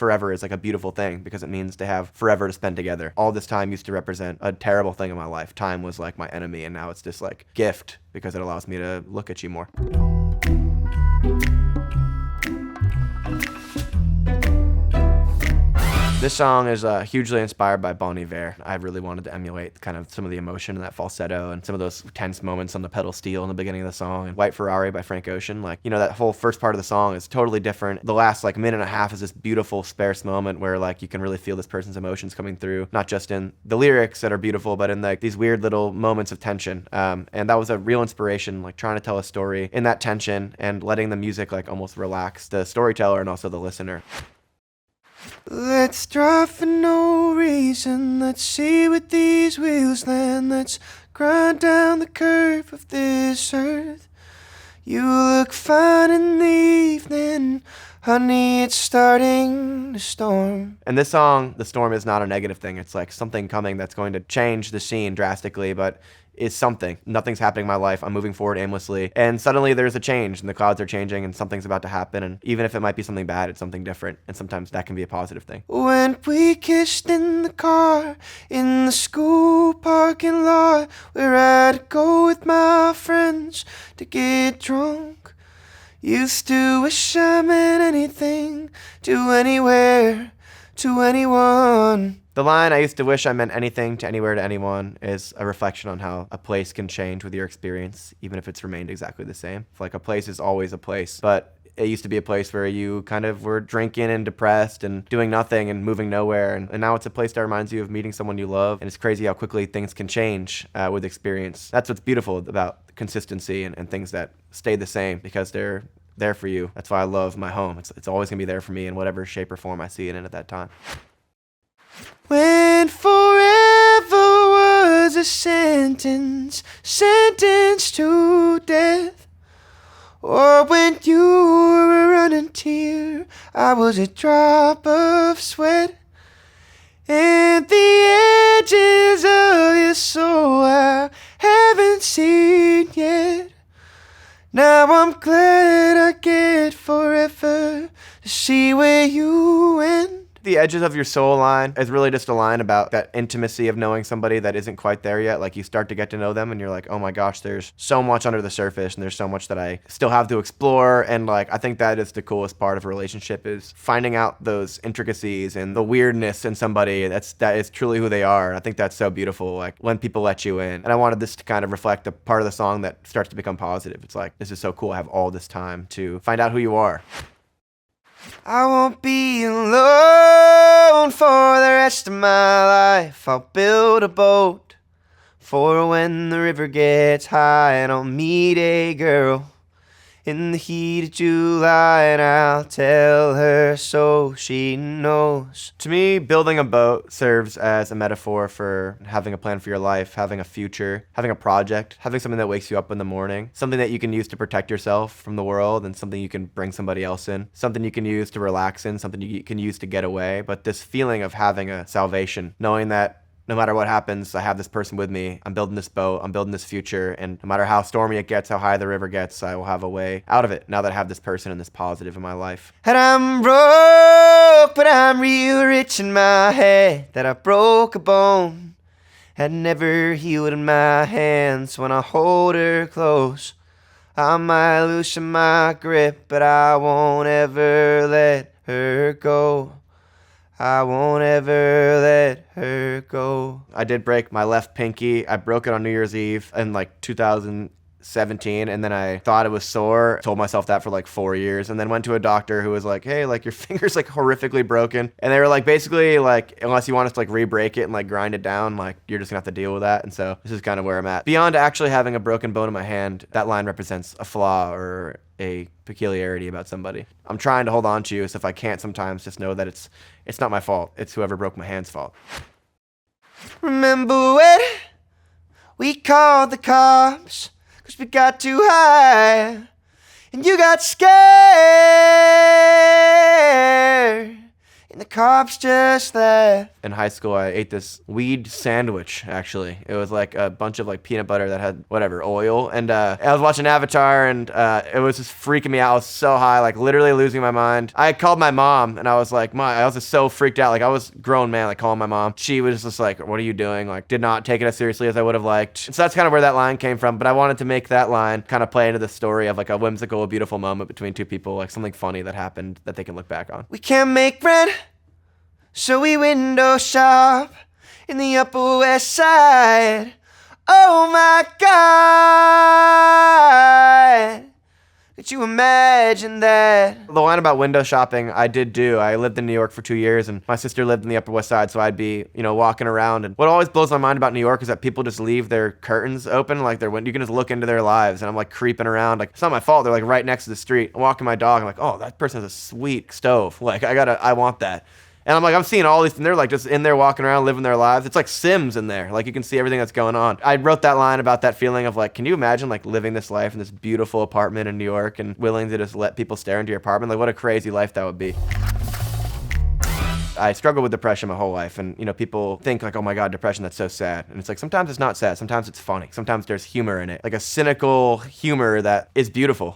forever is like a beautiful thing because it means to have forever to spend together. All this time used to represent a terrible thing in my life. Time was like my enemy, and now it's this like gift because it allows me to look at you more. This song is hugely inspired by Bon Iver. I really wanted to emulate kind of some of the emotion in that falsetto and some of those tense moments on the pedal steel in the beginning of the song. And White Ferrari by Frank Ocean, like, you know, that whole first part of the song is totally different. The last like minute and a half is this beautiful sparse moment where like you can really feel this person's emotions coming through, not just in the lyrics that are beautiful, but in like these weird little moments of tension. And that was a real inspiration, like trying to tell a story in that tension and letting the music like almost relax the storyteller and also the listener. Let's drive for no reason, let's see what these wheels land, let's grind down the curve of this earth. You look fine in the evening, honey, it's starting to storm. And this song, the storm is not a negative thing, it's like something coming that's going to change the scene drastically, but is something. Nothing's happening in my life. I'm moving forward aimlessly. And suddenly there's a change and the clouds are changing and something's about to happen. And even if it might be something bad, it's something different. And sometimes that can be a positive thing. When we kissed in the car, in the school parking lot, where I'd go with my friends to get drunk. Used to wish I meant anything to anywhere, to anyone. The line, I used to wish I meant anything to anywhere to anyone, is a reflection on how a place can change with your experience, even if it's remained exactly the same. Like a place is always a place, but it used to be a place where you kind of were drinking and depressed and doing nothing and moving nowhere. And now it's a place that reminds you of meeting someone you love. And it's crazy how quickly things can change with experience. That's what's beautiful about consistency and things that stay the same because they're there for you. That's why I love my home. It's always gonna be there for me in whatever shape or form I see it in at that time. When forever was a sentence, sentenced to death, or when you were a running tear, I was a drop of sweat, and the edges of your soul I haven't seen yet. Now I'm glad I get forever to see where you went. The edges of your soul line is really just a line about that intimacy of knowing somebody that isn't quite there yet. Like you start to get to know them and you're like, oh my gosh, there's so much under the surface and there's so much that I still have to explore. And like, I think that is the coolest part of a relationship is finding out those intricacies and the weirdness in somebody that is truly who they are. And I think that's so beautiful, like when people let you in. And I wanted this to kind of reflect a part of the song that starts to become positive. It's like, this is so cool. I have all this time to find out who you are. I won't be alone for the rest of my life. I'll build a boat for when the river gets high, and I'll meet a girl in the heat of July, and I'll tell her so she knows. To me, building a boat serves as a metaphor for having a plan for your life, having a future, having a project, having something that wakes you up in the morning, something that you can use to protect yourself from the world, and something you can bring somebody else in, something you can use to relax in, something you can use to get away. But this feeling of having a salvation, knowing that no matter what happens, I have this person with me. I'm building this boat. I'm building this future. And no matter how stormy it gets, how high the river gets, I will have a way out of it now that I have this person and this positive in my life. And I'm broke, but I'm real rich in my head. That I broke a bone had never healed in my hands. When I hold her close, I might loosen my grip, but I won't ever let her go. I won't ever let her go. I did break my left pinky. I broke it on New Year's Eve in like 2017, and then I thought it was sore. Told myself that for like 4 years, and then went to a doctor who was like, hey, like your finger's like horrifically broken. And they were like, basically like, unless you want us to like re-break it and like grind it down, like you're just gonna have to deal with that. And so this is kind of where I'm at. Beyond actually having a broken bone in my hand, that line represents a flaw or a peculiarity about somebody. I'm trying to hold on to you, so if I can't sometimes, just know that it's not my fault. It's whoever broke my hand's fault. Remember when we called the cops 'cause we got too high and you got scared. and the cops just left. In high school, I ate this weed sandwich, actually. It was like a bunch of like peanut butter that had whatever, oil. And I was watching Avatar, and it was just freaking me out. I was so high, like literally losing my mind. I called my mom, and I was like, I was just so freaked out. Like I was a grown man, like calling my mom. She was just like, what are you doing? Like did not take it as seriously as I would have liked. And so that's kind of where that line came from. But I wanted to make that line kind of play into the story of like a whimsical, beautiful moment between two people, like something funny that happened that they can look back on. We can't make rent, so we window shop in the Upper West Side. Oh my God, could you imagine that? The line about window shopping, I did do. I lived in New York for 2 years, and my sister lived in the Upper West Side, so I'd be, walking around. And what always blows my mind about New York is that people just leave their curtains open, like you can just look into their lives. And I'm like creeping around, like it's not my fault. They're like right next to the street. I'm walking my dog. I'm like, oh, that person has a sweet stove. Like I want that. And I'm like, I'm seeing all these, and they're like just in there walking around, living their lives. It's like Sims in there. Like you can see everything that's going on. I wrote that line about that feeling of like, can you imagine like living this life in this beautiful apartment in New York and willing to just let people stare into your apartment? Like what a crazy life that would be. I struggled with depression my whole life, and people think like, oh my God, depression, that's so sad. And it's like, sometimes it's not sad, sometimes it's funny, sometimes there's humor in it, like a cynical humor that is beautiful.